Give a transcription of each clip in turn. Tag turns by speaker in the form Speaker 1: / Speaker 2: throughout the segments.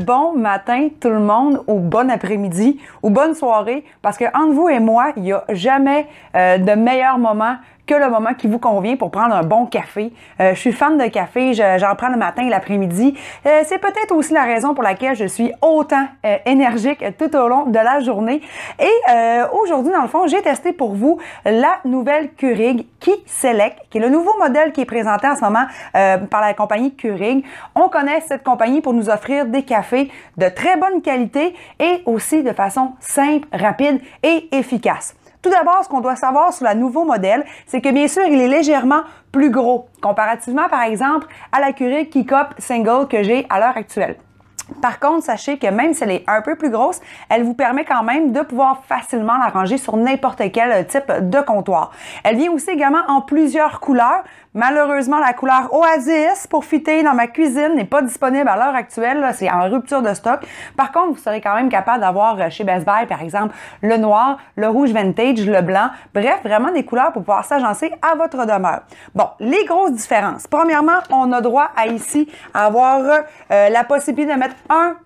Speaker 1: bon matin tout le monde, ou bon après-midi, ou bonne soirée, parce que entre vous et moi, il n'y a jamais de meilleur moment que le moment qui vous convient pour prendre un bon café. Je suis fan de café, j'en prends le matin et l'après-midi. C'est peut-être aussi la raison pour laquelle je suis autant énergique tout au long de la journée. Et aujourd'hui, dans le fond, j'ai testé pour vous la nouvelle Keurig Key Select, qui est le nouveau modèle qui est présenté en ce moment par la compagnie Keurig. On connaît cette compagnie pour nous offrir des cafés de très bonne qualité et aussi de façon simple, rapide et efficace. Tout d'abord, ce qu'on doit savoir sur le nouveau modèle, c'est que bien sûr, il est légèrement plus gros, comparativement par exemple à la Keurig Key Cup Single que j'ai à l'heure actuelle. Par contre, sachez que même si elle est un peu plus grosse, elle vous permet quand même de pouvoir facilement la ranger sur n'importe quel type de comptoir. Elle vient aussi également en plusieurs couleurs. Malheureusement, la couleur Oasis pour fitter dans ma cuisine n'est pas disponible à l'heure actuelle. C'est en rupture de stock. Par contre, vous serez quand même capable d'avoir chez Best Buy, par exemple, le noir, le rouge vintage, le blanc. Bref, vraiment des couleurs pour pouvoir s'agencer à votre demeure. Bon, les grosses différences. Premièrement, on a droit à ici avoir la possibilité de mettre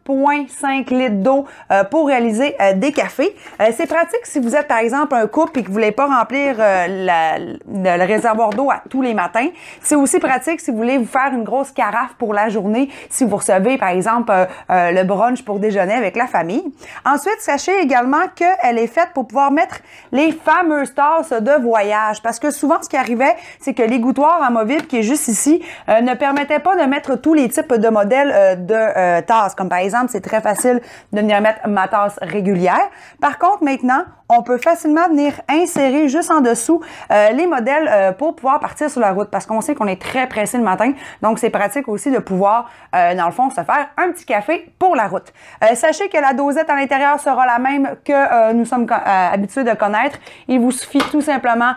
Speaker 1: 1,5 litre d'eau pour réaliser des cafés. C'est pratique si vous êtes, par exemple, un couple et que vous ne voulez pas remplir le réservoir d'eau à tous les matins. C'est aussi pratique si vous voulez vous faire une grosse carafe pour la journée, si vous recevez, par exemple, le brunch pour déjeuner avec la famille. Ensuite, sachez également qu'elle est faite pour pouvoir mettre les fameuses tasses de voyage. Parce que souvent, ce qui arrivait, c'est que l'égouttoir amovible qui est juste ici ne permettait pas de mettre tous les types de modèles de tasses. Comme par exemple, c'est très facile de venir mettre ma tasse régulière. Par contre, maintenant, on peut facilement venir insérer juste en dessous les modèles pour pouvoir partir sur la route parce qu'on sait qu'on est très pressé le matin. Donc, c'est pratique aussi de pouvoir, dans le fond, se faire un petit café pour la route. Sachez que la dosette à l'intérieur sera la même que nous sommes habitués de connaître. Il vous suffit tout simplement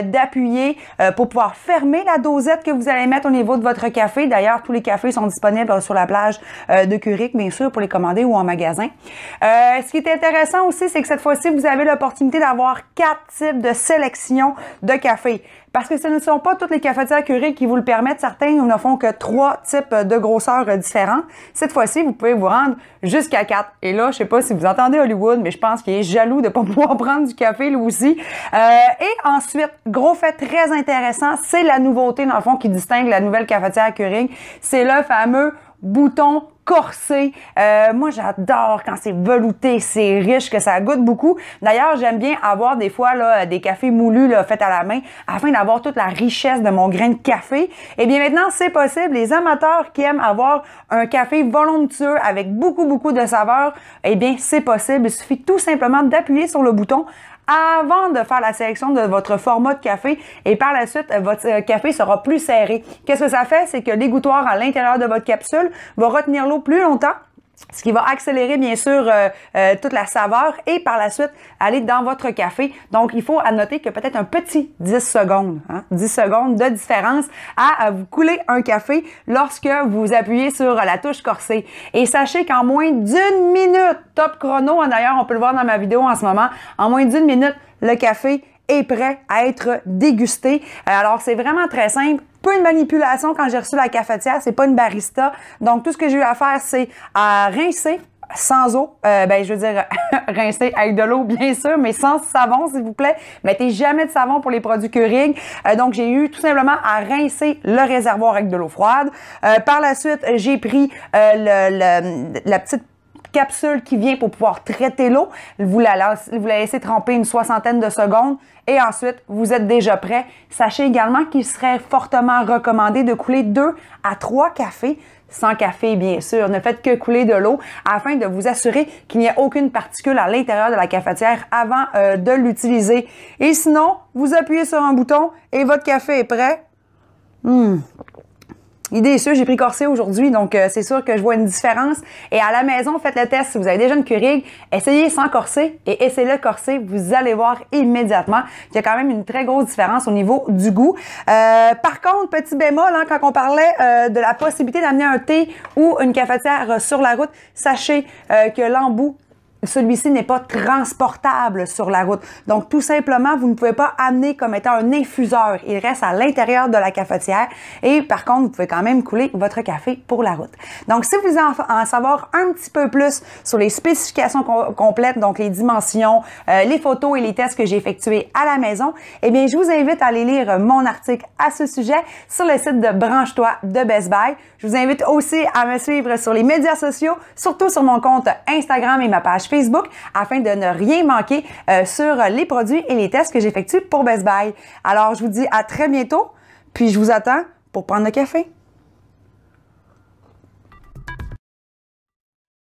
Speaker 1: d'appuyer pour pouvoir fermer la dosette que vous allez mettre au niveau de votre café. D'ailleurs, tous les cafés sont disponibles sur la plage de Keurig, bien sûr, pour les commander ou en magasin. Ce qui est intéressant aussi, c'est que cette fois-ci, vous avez l'opportunité d'avoir 4 types de sélection de café. Parce que ce ne sont pas toutes les cafetières Keurig qui vous le permettent. Certains ne font que 3 types de grosseurs différents. Cette fois-ci, vous pouvez vous rendre jusqu'à 4. Et là, je sais pas si vous entendez Hollywood, mais je pense qu'il est jaloux de ne pas pouvoir prendre du café, lui aussi. Et ensuite, gros fait très intéressant, c'est la nouveauté, dans le fond, qui distingue la nouvelle cafetière Keurig. C'est le fameux bouton corsé. Moi, j'adore quand c'est velouté, c'est riche, que ça goûte beaucoup. D'ailleurs, j'aime bien avoir des fois là, des cafés moulus là, faits à la main afin d'avoir toute la richesse de mon grain de café. Et bien maintenant, c'est possible. Les amateurs qui aiment avoir un café volontueux avec beaucoup de saveurs, eh bien, c'est possible. Il suffit tout simplement d'appuyer sur le bouton avant de faire la sélection de votre format de café et par la suite, votre café sera plus serré. Qu'est-ce que ça fait? C'est que l'égouttoir à l'intérieur de votre capsule va retenir l'eau plus longtemps, ce qui va accélérer bien sûr toute la saveur et par la suite aller dans votre café. Donc, il faut noter que peut-être un petit 10 secondes, 10 secondes de différence à vous couler un café lorsque vous appuyez sur la touche corsée. Et sachez qu'en moins d'une minute, top chrono, d'ailleurs, on peut le voir dans ma vidéo en ce moment, en moins d'une minute, le café est prêt à être dégusté. Alors, c'est vraiment très simple. Peu de manipulation quand j'ai reçu la cafetière, c'est pas une barista. Donc, tout ce que j'ai eu à faire, c'est à rincer sans eau. Je veux dire, rincer avec de l'eau, bien sûr, mais sans savon, s'il vous plaît. Mettez jamais de savon pour les produits Keurig. Donc, j'ai eu tout simplement à rincer le réservoir avec de l'eau froide. Par la suite, j'ai pris la petite capsule qui vient pour pouvoir traiter l'eau. Vous la laissez tremper une 60aine de secondes et ensuite, vous êtes déjà prêt. Sachez également qu'il serait fortement recommandé de couler 2 à 3 cafés sans café, bien sûr. Ne faites que couler de l'eau afin de vous assurer qu'il n'y a aucune particule à l'intérieur de la cafetière avant de l'utiliser. Et sinon, vous appuyez sur un bouton et votre café est prêt. Idée est sûre, j'ai pris corsé aujourd'hui, donc c'est sûr que je vois une différence. Et à la maison, faites le test. Si vous avez déjà une Keurig, essayez sans corset et essayez-le corsé. Vous allez voir immédiatement qu'il y a quand même une très grosse différence au niveau du goût. Par contre, petit bémol, quand on parlait de la possibilité d'amener un thé ou une cafetière sur la route, sachez que l'embout celui-ci n'est pas transportable sur la route. Donc, tout simplement, vous ne pouvez pas amener comme étant un infuseur. Il reste à l'intérieur de la cafetière et par contre, vous pouvez quand même couler votre café pour la route. Donc, si vous voulez en savoir un petit peu plus sur les spécifications complètes, donc les dimensions, les photos et les tests que j'ai effectués à la maison, eh bien, je vous invite à aller lire mon article à ce sujet sur le site de Branche-toi de Best Buy. Je vous invite aussi à me suivre sur les médias sociaux, surtout sur mon compte Instagram et ma page Facebook, afin de ne rien manquer sur les produits et les tests que j'effectue pour Best Buy. Alors, je vous dis à très bientôt, puis je vous attends pour prendre le café.